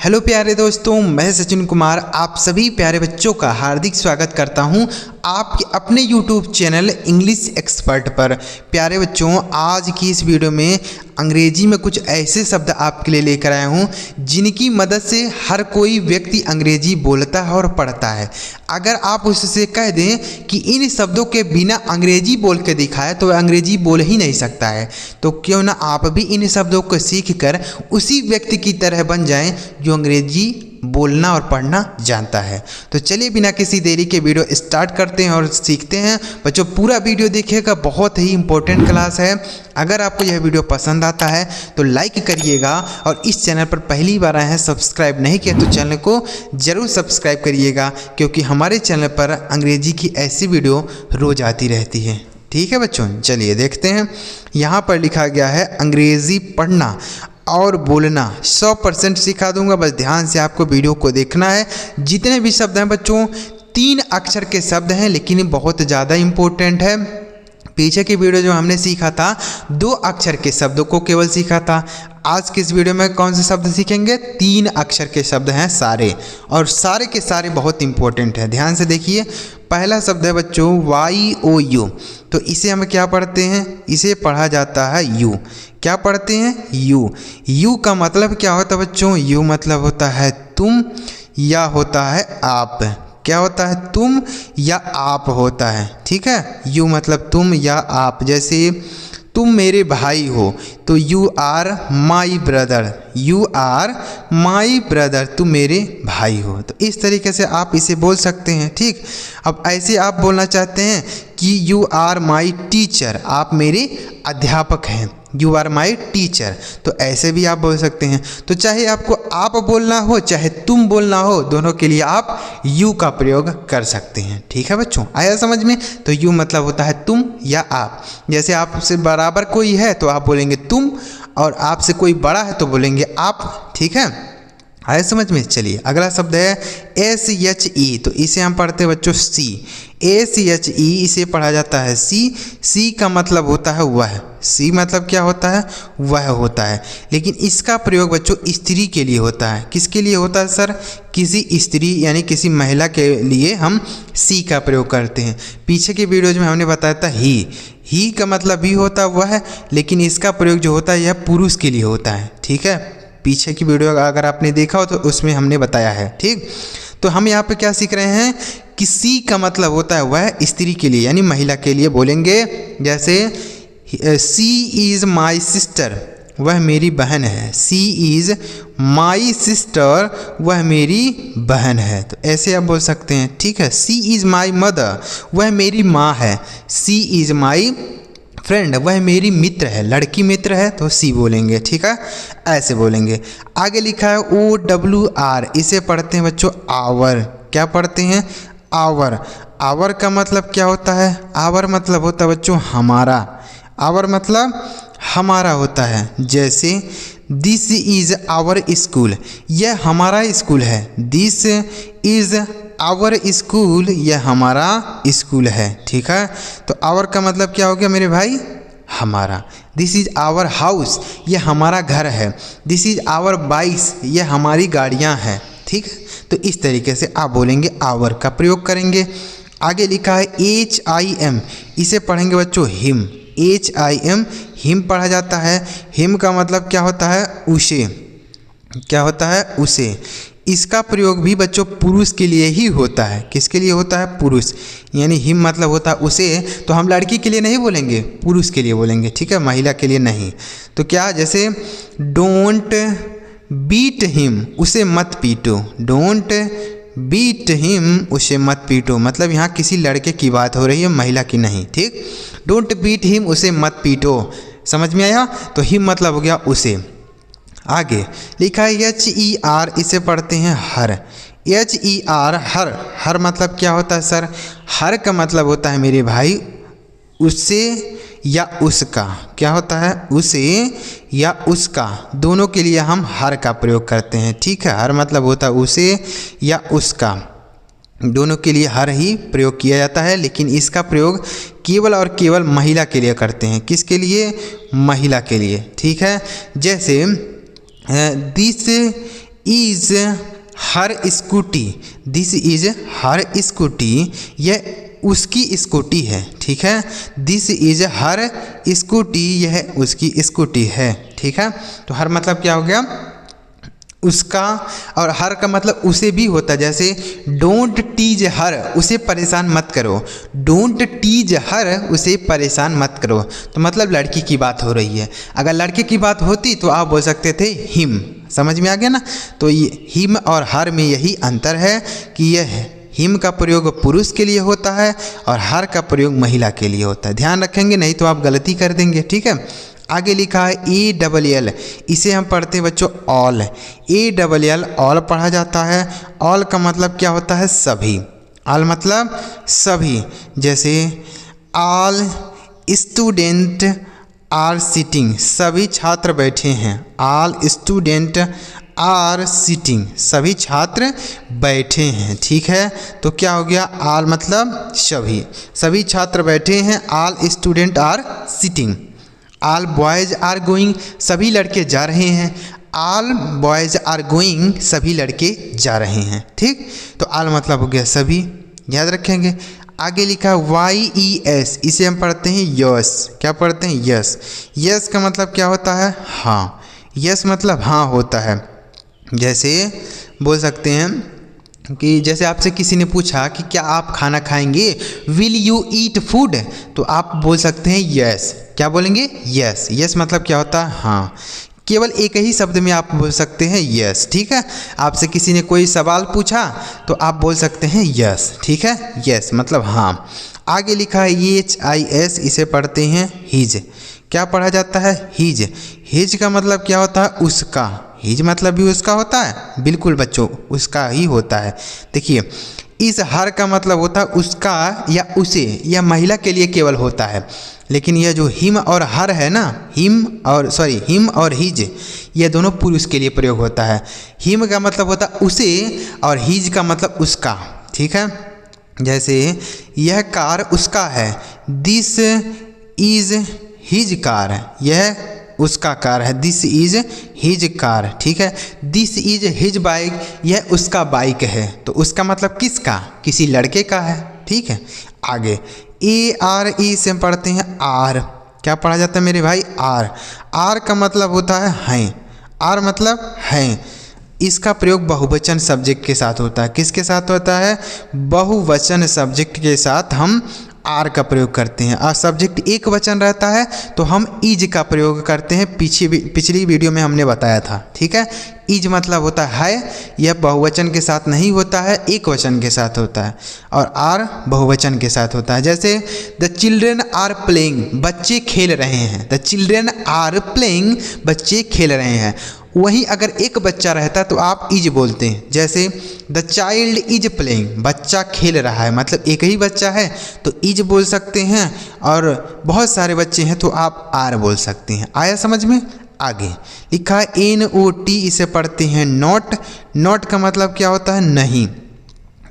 Hello प्यारे दोस्तों, मैं सचिन कुमार आप सभी प्यारे बच्चों का हार्दिक स्वागत करता हूं आपके अपने YouTube चैनल इंग्लिश एक्सपर्ट पर। प्यारे बच्चों, आज की इस वीडियो में अंग्रेजी में कुछ ऐसे शब्द आपके लिए लेकर आया हूं जिनकी मदद से हर कोई व्यक्ति अंग्रेजी बोलता है और पढ़ता है। अगर आप उससे कह दें कि इन शब्दों के बिना अंग्रेजी बोल के दिखाए तो वह अंग्रेजी बोल ही नहीं सकता है, तो क्यों ना आप भी इन शब्दों को सीख कर उसी व्यक्ति की तरह बन जाएं जो अंग्रेजी बोलना और पढ़ना जानता है। तो चलिए बिना किसी देरी के वीडियो स्टार्ट करते हैं और सीखते हैं। बच्चों, पूरा वीडियो देखिएगा, बहुत ही इंपॉर्टेंट क्लास है। अगर आपको यह वीडियो पसंद आता है तो लाइक करिएगा और इस चैनल पर पहली बार आए हैं, सब्सक्राइब नहीं किया तो चैनल को ज़रूर सब्सक्राइब करिएगा, क्योंकि हमारे चैनल पर अंग्रेजी की ऐसी वीडियो रोज़ आती रहती है। ठीक है बच्चों, चलिए देखते हैं। यहाँ पर लिखा गया है अंग्रेज़ी पढ़ना और बोलना 100% सिखा दूंगा। बस ध्यान से आपको वीडियो को देखना है। जितने भी शब्द हैं बच्चों 3 अक्षर के शब्द हैं, लेकिन बहुत ज़्यादा इम्पोर्टेंट है। पीछे की वीडियो जो हमने सीखा था 2 अक्षर के शब्दों को केवल सीखा था। आज के इस वीडियो में कौन से शब्द सीखेंगे? 3 अक्षर के शब्द हैं सारे, और सारे के सारे बहुत इंपॉर्टेंट हैं। ध्यान से देखिए। पहला शब्द है बच्चों YOU। तो इसे हम क्या पढ़ते हैं? इसे पढ़ा जाता है यू। क्या पढ़ते हैं? यू। यू का मतलब क्या होता है बच्चों? यू मतलब होता है तुम या होता है आप। क्या होता है? तुम या आप होता है। ठीक है, यू मतलब तुम या आप। जैसे तुम मेरे भाई हो तो you are my brother. You are my brother, तुम मेरे भाई हो। तो इस तरीके से आप इसे बोल सकते हैं। ठीक, अब ऐसे आप बोलना चाहते हैं कि यू आर माई टीचर, आप मेरे अध्यापक हैं। यू आर माई टीचर, तो ऐसे भी आप बोल सकते हैं। तो चाहे आपको आप बोलना हो चाहे तुम बोलना हो, दोनों के लिए आप यू का प्रयोग कर सकते हैं। ठीक है बच्चों, आया समझ में? तो यू मतलब होता है तुम या आप। जैसे आपसे बराबर कोई है तो आप बोलेंगे तुम, और आपसे कोई बड़ा है तो बोलेंगे आप। ठीक है, आया समझ में? चलिए अगला शब्द है SHE। तो इसे हम पढ़ते हैं बच्चों सी। SHE इसे पढ़ा जाता है सी। सी का मतलब होता है वह। सी मतलब क्या होता है? वह होता है। लेकिन इसका प्रयोग बच्चों स्त्री के लिए होता है। किसके लिए होता है सर? किसी स्त्री यानी किसी महिला के लिए हम सी का प्रयोग करते हैं। पीछे के वीडियोज में हमने बताया था ही का मतलब भी होता है वह, लेकिन इसका प्रयोग जो होता है यह पुरुष के लिए होता है। ठीक है, पीछे की वीडियो अगर आपने देखा हो तो उसमें हमने बताया है। ठीक, तो हम यहाँ पे क्या सीख रहे हैं कि सी का मतलब होता है वह, स्त्री के लिए यानी महिला के लिए बोलेंगे। जैसे सी इज़ माई सिस्टर, वह मेरी बहन है। सी इज़ माई सिस्टर, वह मेरी बहन है। तो ऐसे आप बोल सकते हैं। ठीक है, सी इज़ माई मदर, वह मेरी माँ है। सी इज़ माई फ्रेंड, वह मेरी मित्र है। लड़की मित्र है तो सी बोलेंगे। ठीक है, ऐसे बोलेंगे। आगे लिखा है OWR। इसे पढ़ते हैं बच्चों आवर। क्या पढ़ते हैं? आवर। आवर का मतलब क्या होता है? आवर मतलब होता है बच्चों हमारा। आवर मतलब हमारा होता है। जैसे दिस इज़ आवर स्कूल, यह हमारा स्कूल है। दिस इज़ आवर स्कूल, यह हमारा स्कूल है। ठीक है, तो आवर का मतलब क्या हो गया मेरे भाई? हमारा। दिस इज़ आवर हाउस, यह हमारा घर है। दिस इज़ आवर बाइक्स, यह हमारी गाड़ियाँ हैं। ठीक है, तो इस तरीके से आप बोलेंगे, आवर का प्रयोग करेंगे। आगे लिखा है HIM। इसे पढ़ेंगे बच्चों हिम। HIM, हिम पढ़ा जाता है। हिम का मतलब क्या होता है? उसे। क्या होता है? उसे। इसका प्रयोग भी बच्चों पुरुष के लिए ही होता है। किसके लिए होता है? पुरुष। यानी हिम मतलब होता है उसे, तो हम लड़की के लिए नहीं बोलेंगे, पुरुष के लिए बोलेंगे। ठीक है, महिला के लिए नहीं। तो क्या, जैसे डोंट बीट हिम, उसे मत पीटो। डोंट बीट हिम, उसे मत पीटो। मतलब यहाँ किसी लड़के की बात हो रही है, महिला की नहीं। ठीक, डोंट बीट हिम, उसे मत पीटो। समझ में आया? तो हिम मतलब हो गया उसे। आगे लिखा है HER। इसे पढ़ते हैं हर। HER हर। हर मतलब क्या होता है सर? हर का मतलब होता है मेरे भाई उससे या उसका। क्या होता है? उसे या उसका, दोनों के लिए हम हर का प्रयोग करते हैं। ठीक है, हर मतलब होता है उसे या उसका, दोनों के लिए हर ही प्रयोग किया जाता है। लेकिन इसका प्रयोग केवल और केवल महिला के लिए करते हैं। किसके लिए? महिला के लिए। ठीक है, जैसे this is her scooty, this is her scooty, यह उसकी स्कूटी है, ठीक है। दिस इज हर स्कूटी, यह उसकी स्कूटी है, ठीक है। तो हर मतलब क्या हो गया, उसका, और हर का मतलब उसे भी होता है। जैसे डोंट टीज हर, उसे परेशान मत करो, डोंट टीज हर, उसे परेशान मत करो। तो मतलब लड़की की बात हो रही है। अगर लड़के की बात होती तो आप बोल सकते थे हिम, समझ में आ गया ना। तो ये हिम और हर में यही अंतर है कि यह हिम का प्रयोग पुरुष के लिए होता है और हर का प्रयोग महिला के लिए होता है। ध्यान रखेंगे, नहीं तो आप गलती कर देंगे, ठीक है। आगे लिखा है ALL, इसे हम पढ़ते हैं बच्चों ऑल। ALL ऑल पढ़ा जाता है। ऑल का मतलब क्या होता है, सभी। ऑल मतलब सभी। जैसे ऑल स्टूडेंट आर सिटिंग, सभी छात्र बैठे हैं। ऑल स्टूडेंट आर सिटिंग, सभी छात्र बैठे हैं, ठीक है। तो क्या हो गया, ऑल मतलब सभी, सभी छात्र बैठे हैं। All student are sitting. All boys are going, सभी लड़के जा रहे हैं। ऑल बॉयज़ आर गोइंग, सभी लड़के जा रहे हैं, ठीक। तो ऑल मतलब हो गया सभी, याद रखेंगे। आगे लिखा YES, इसे हम पढ़ते हैं यस। क्या पढ़ते हैं, यस। यस का मतलब क्या होता है, हाँ। यस मतलब हाँ होता है। जैसे बोल सकते हैं कि जैसे आपसे किसी ने पूछा कि क्या आप खाना खाएंगे, विल यू ईट फूड, तो आप बोल सकते हैं यस। क्या बोलेंगे, यस। यस मतलब क्या होता है, हाँ। केवल एक ही शब्द में आप बोल सकते हैं यस, ठीक है। आपसे किसी ने कोई सवाल पूछा तो आप बोल सकते हैं यस, ठीक है। यस मतलब हाँ। आगे लिखा है HIS, इसे पढ़ते हैं हिज। क्या पढ़ा जाता है, हिज। हिज का मतलब क्या होता है, उसका। हिज मतलब भी उसका होता है, बिल्कुल बच्चों उसका ही होता है। देखिए इस हर का मतलब होता है उसका या उसे, या महिला के लिए केवल होता है। लेकिन यह जो हिम और हर है ना, हिम और हिज, यह दोनों पुरुष के लिए प्रयोग होता है। हिम का मतलब होता है उसे और हिज का मतलब उसका, ठीक है। जैसे यह कार उसका है, दिस इज हिज कार, यह उसका कार है, दिस इज हिज कार, ठीक है। दिस इज हिज बाइक, यह उसका बाइक है। तो उसका मतलब किसका, किसी लड़के का है, ठीक है। आगे ARE से हम पढ़ते हैं आर। क्या पढ़ा जाता है मेरे भाई, आर। आर का मतलब होता है हैं। आर मतलब हैं। इसका प्रयोग बहुवचन सब्जेक्ट के साथ होता है। किसके साथ होता है, बहुवचन सब्जेक्ट के साथ हम आर का प्रयोग करते हैं। और सब्जेक्ट एक वचन रहता है तो हम इज का प्रयोग करते हैं। पिछली वीडियो में हमने बताया था, ठीक है। इज मतलब होता है, यह बहुवचन के साथ नहीं होता है, एक वचन के साथ होता है। और आर बहुवचन के साथ होता है। जैसे द चिल्ड्रेन आर प्लेइंग, बच्चे खेल रहे हैं। द चिल्ड्रेन आर प्लेइंग, बच्चे खेल रहे हैं। वहीं अगर एक बच्चा रहता तो आप इज बोलते हैं। जैसे द चाइल्ड इज प्लेइंग, बच्चा खेल रहा है, मतलब एक ही बच्चा है तो इज बोल सकते हैं। और बहुत सारे बच्चे हैं तो आप आर बोल सकते हैं। आया समझ में। आगे लिखा है NOT, इसे पढ़ते हैं नॉट। नॉट का मतलब क्या होता है, नहीं।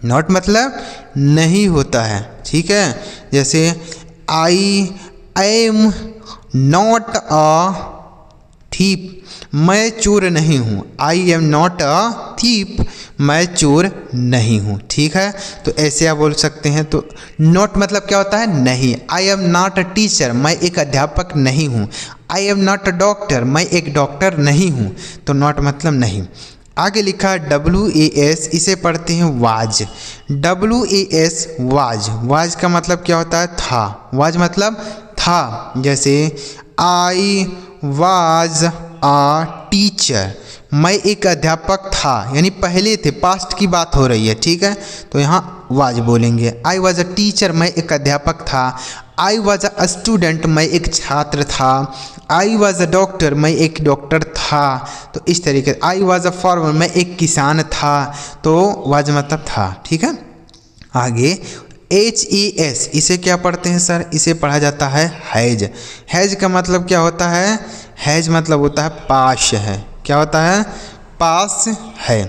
नॉट मतलब नहीं होता है, ठीक है। जैसे I am not a thief, मैं चोर नहीं हूँ। I am not a thief, मैं चोर नहीं हूँ, ठीक है। तो ऐसे आप बोल सकते हैं। तो नॉट मतलब क्या होता है, नहीं। I am not a teacher, मैं एक अध्यापक नहीं हूँ। I am not a doctor, मैं एक डॉक्टर नहीं हूँ। तो नॉट मतलब नहीं। आगे लिखा है WAS, इसे पढ़ते हैं वाज। WAS was. वाज का मतलब क्या होता है, था। वाज मतलब था। जैसे आई वाज आ टीचर, मैं एक अध्यापक था, यानी पहले थे, पास्ट की बात हो रही है, ठीक है। तो यहाँ वाज बोलेंगे। आई वाज अ टीचर, मैं एक अध्यापक था। आई वाज अ स्टूडेंट, मैं एक छात्र था। आई वाज अ डॉक्टर, मैं एक डॉक्टर था। तो इस तरीके से आई वाज अ फार्मर, मैं एक किसान था। तो वाज मतलब था, ठीक है। आगे HES, इसे क्या पढ़ते हैं सर, इसे पढ़ा जाता है हैज। हैज का मतलब क्या होता है, हैज मतलब होता है पास है। क्या होता है, पास है,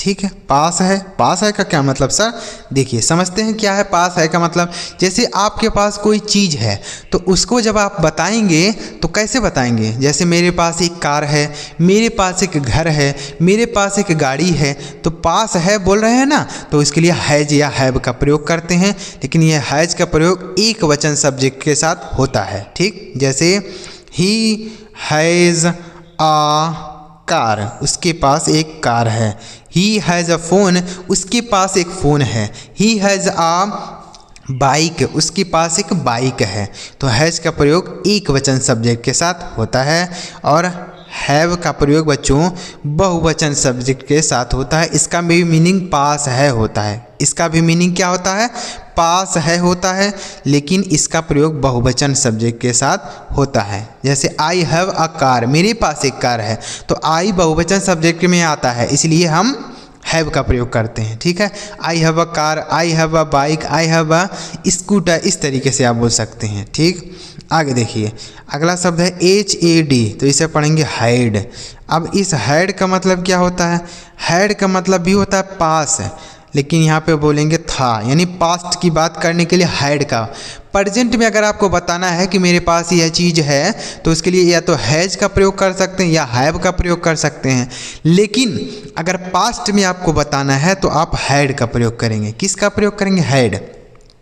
ठीक है। पास है का क्या मतलब सर? देखिए समझते हैं क्या है पास है का मतलब। जैसे आपके पास कोई चीज़ है तो उसको जब आप बताएंगे तो कैसे बताएंगे? जैसे मेरे पास एक कार है, मेरे पास एक घर है, मेरे पास एक गाड़ी है, तो पास है बोल रहे हैं ना, तो इसके लिए हैज या हैव का प्रयोग करते हैं। लेकिन यह हैज का प्रयोग एक वचन सब्जेक्ट के साथ होता है। ठीक, जैसे ही हैज़ आ कार, उसके पास एक कार है। ही हैज़ अ फ़ोन, उसके पास एक फ़ोन है। ही हैज़ आ बाइक, उसके पास एक बाइक है। तो हैज़ का प्रयोग एक वचन सब्जेक्ट के साथ होता है और हैव का प्रयोग बच्चों बहुवचन सब्जेक्ट के साथ होता है। इसका भी मीनिंग पास है होता है। इसका भी मीनिंग क्या होता है? पास है होता है, लेकिन इसका प्रयोग बहुवचन सब्जेक्ट के साथ होता है। जैसे आई हैव अ कार, मेरे पास एक कार है, तो आई बहुवचन सब्जेक्ट में आता है, इसलिए हम हैव का प्रयोग करते हैं। ठीक है, I have a car, I have a bike, I have a scooter, इस तरीके से आप बोल सकते हैं। ठीक, आगे देखिए अगला शब्द है HAD, तो इसे पढ़ेंगे हाइड। अब इस हाइड का मतलब क्या होता है? हाइड का मतलब भी होता है पास, लेकिन यहाँ पे बोलेंगे था, यानी पास्ट की बात करने के लिए हाइड का। प्रेजेंट में अगर आपको बताना है कि मेरे पास यह चीज़ है तो उसके लिए या तो हैज का प्रयोग कर सकते हैं या हैव का प्रयोग कर सकते हैं। लेकिन अगर पास्ट में आपको बताना है तो आप हाइड का प्रयोग करेंगे। किसका प्रयोग करेंगे? हाइड।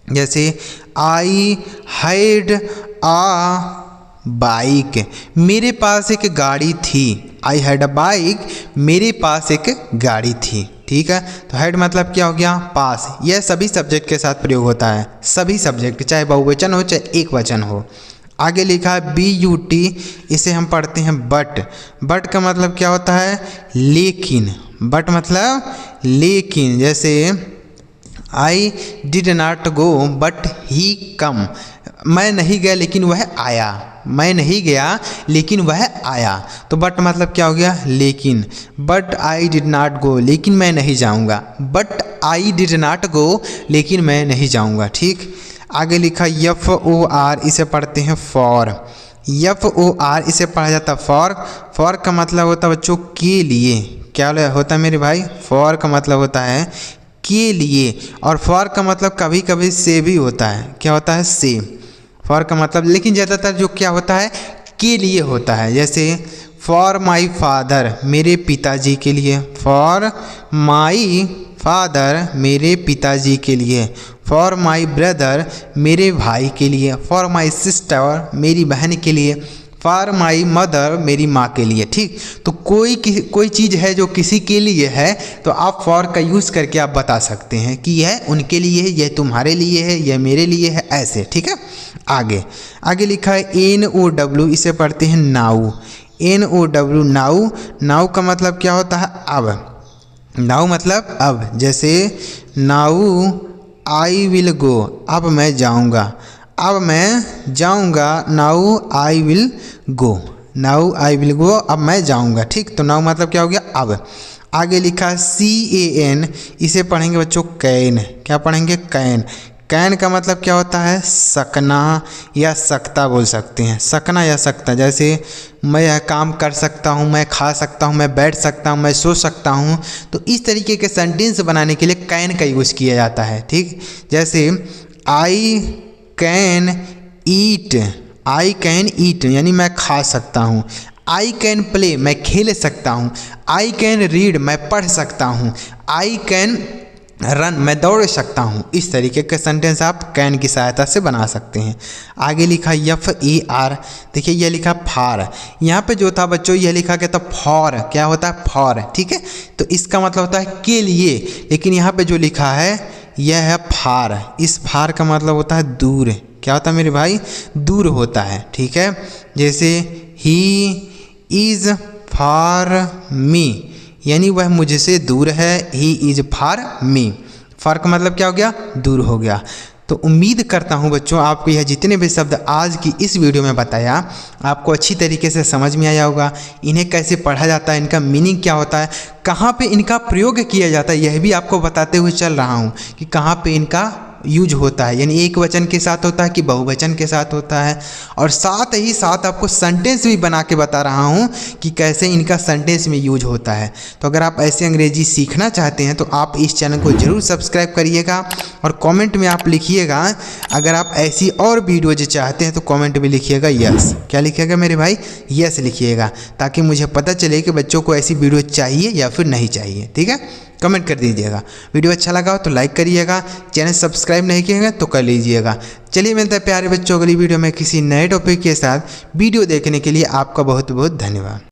जैसे आई हाइड आ बाइक, मेरे पास एक गाड़ी थी। आई हैड अ बाइक, मेरे पास एक गाड़ी थी। ठीक है, तो हैड मतलब क्या हो गया? पास। यह सभी सब्जेक्ट के साथ प्रयोग होता है, सभी सब्जेक्ट, चाहे बहुवचन हो चाहे एक वचन हो। आगे लिखा है BUT, इसे हम पढ़ते हैं बट। बट का मतलब क्या होता है? लेकिन। बट मतलब लेकिन। जैसे I did not go but he came, मैं नहीं गया लेकिन वह आया। मैं नहीं गया लेकिन वह आया, तो बट मतलब क्या हो गया? लेकिन। बट आई डिड नॉट गो, लेकिन मैं नहीं जाऊंगा। बट आई डिड नॉट गो, लेकिन मैं नहीं जाऊंगा। ठीक, आगे लिखा FOR, इसे पढ़ते हैं फॉर। FOR इसे पढ़ा जाता है फॉर। फॉर का मतलब होता है बच्चों के लिए। क्या होता है मेरे भाई? फॉर का मतलब होता है के लिए, और फॉर का मतलब कभी कभी से भी होता है। क्या होता है? से। फॉर का मतलब, लेकिन ज़्यादातर जो क्या होता है? के लिए होता है। जैसे फॉर माई फादर, मेरे पिताजी के लिए। फॉर माई फादर, मेरे पिताजी के लिए। फॉर माई ब्रदर, मेरे भाई के लिए। फॉर माई सिस्टर, मेरी बहन के लिए। फॉर माई मदर, मेरी माँ के लिए। ठीक, तो कोई चीज़ है जो किसी के लिए है तो आप फॉर का यूज़ करके आप बता सकते हैं कि यह उनके लिए है, यह तुम्हारे लिए है, यह मेरे लिए है, ऐसे। ठीक है, आगे लिखा है NOW, इसे पढ़ते हैं नाउ। NOW now. नाउ का मतलब क्या होता है? अब। नाउ मतलब अब। जैसे नाउ आई विल गो, अब मैं जाऊँगा। अब मैं जाऊँगा, now I will go. Now I will go, अब मैं जाऊँगा। ठीक, तो नाउ मतलब क्या हो गया? अब। आगे लिखा है CAN, इसे पढ़ेंगे बच्चों कैन। क्या पढ़ेंगे? कैन। कैन का मतलब क्या होता है? सकना या सकता बोल सकते हैं। सकना या सकता। जैसे मैं यह काम कर सकता हूँ, मैं खा सकता हूँ, मैं बैठ सकता हूँ, मैं सो सकता हूँ, तो इस तरीके के सेंटेंस बनाने के लिए कैन का यूज़ किया जाता है। ठीक, जैसे I can eat, I can eat यानी मैं खा सकता हूँ। आई कैन प्ले, मैं खेल सकता हूँ। आई कैन रीड, मैं पढ़ सकता हूँ। आई कैन रन, मैं दौड़ सकता हूँ। इस तरीके के सेंटेंस आप कैन की सहायता से बना सकते हैं। आगे लिखा FER, देखिए यह लिखा फार। यहाँ पे जो था बच्चों यह लिखा गया था फॉर। क्या होता है? फॉर। ठीक है, तो इसका मतलब होता है के लिए, लेकिन यहाँ पे जो लिखा है यह है फार। इस फार का मतलब होता है दूर। क्या होता है मेरे भाई? दूर होता है। ठीक है, जैसे ही इज़ फार मी, यानी वह मुझसे दूर है। ही इज़ फार मी। फार का मतलब क्या हो गया? दूर हो गया। तो उम्मीद करता हूँ बच्चों आपको यह जितने भी शब्द आज की इस वीडियो में बताया आपको अच्छी तरीके से समझ में आया होगा। इन्हें कैसे पढ़ा जाता है, इनका मीनिंग क्या होता है, कहाँ पे इनका प्रयोग किया जाता है, यह भी आपको बताते हुए चल रहा हूँ कि कहाँ पे इनका यूज होता है, यानी एक वचन के साथ होता है कि बहुवचन के साथ होता है। और साथ ही साथ आपको सेंटेंस भी बना के बता रहा हूँ कि कैसे इनका सेंटेंस में यूज होता है। तो अगर आप ऐसे अंग्रेजी सीखना चाहते हैं तो आप इस चैनल को ज़रूर सब्सक्राइब करिएगा और कमेंट में आप लिखिएगा, अगर आप ऐसी और वीडियो जो चाहते हैं तो कमेंट में लिखिएगा यस। क्या लिखिएगा मेरे भाई? यस लिखिएगा, ताकि मुझे पता चले कि बच्चों को ऐसी वीडियो चाहिए या फिर नहीं चाहिए। ठीक है, कमेंट कर दीजिएगा। वीडियो अच्छा लगा हो तो लाइक करिएगा, चैनल सब्सक्राइब नहीं किएगा तो कर लीजिएगा। चलिए मिलता है प्यारे बच्चों अगली वीडियो में किसी नए टॉपिक के साथ। वीडियो देखने के लिए आपका बहुत बहुत धन्यवाद।